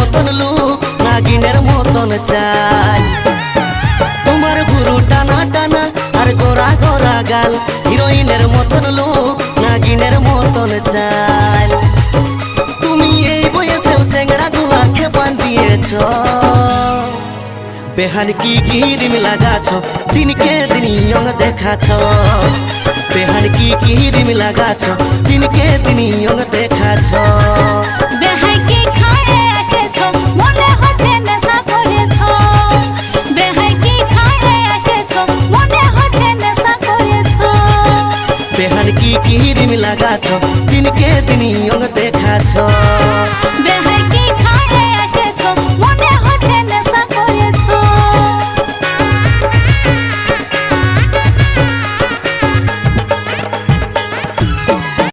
মতন লুক নাগিনের মতন চাল তোমার ভুরু টানা টানা আর গোরা গোরা গাল হিরোইনের মতন লুক নাগিনের মতন চাল তুমি এই বয়সেও চেংড়া গুলা খেপান দিয়েছ বেহান কি কিরিম লাগাছ দিনকে দিন ইয়ং দেখাছ বেহান কি কিরিম লাগাছ দিনকে দিন ইয়ং দেখাছ বেহাই কি খায়ে এসেছ মনে হচ্ছে নেশা করেছ বেহাই কি খায়ে এসেছ মনে হচ্ছে নেশা করেছ বেহান কি কিরিম লাগাছ দিনকে দিন ইয়ং দেখাছ বেহাই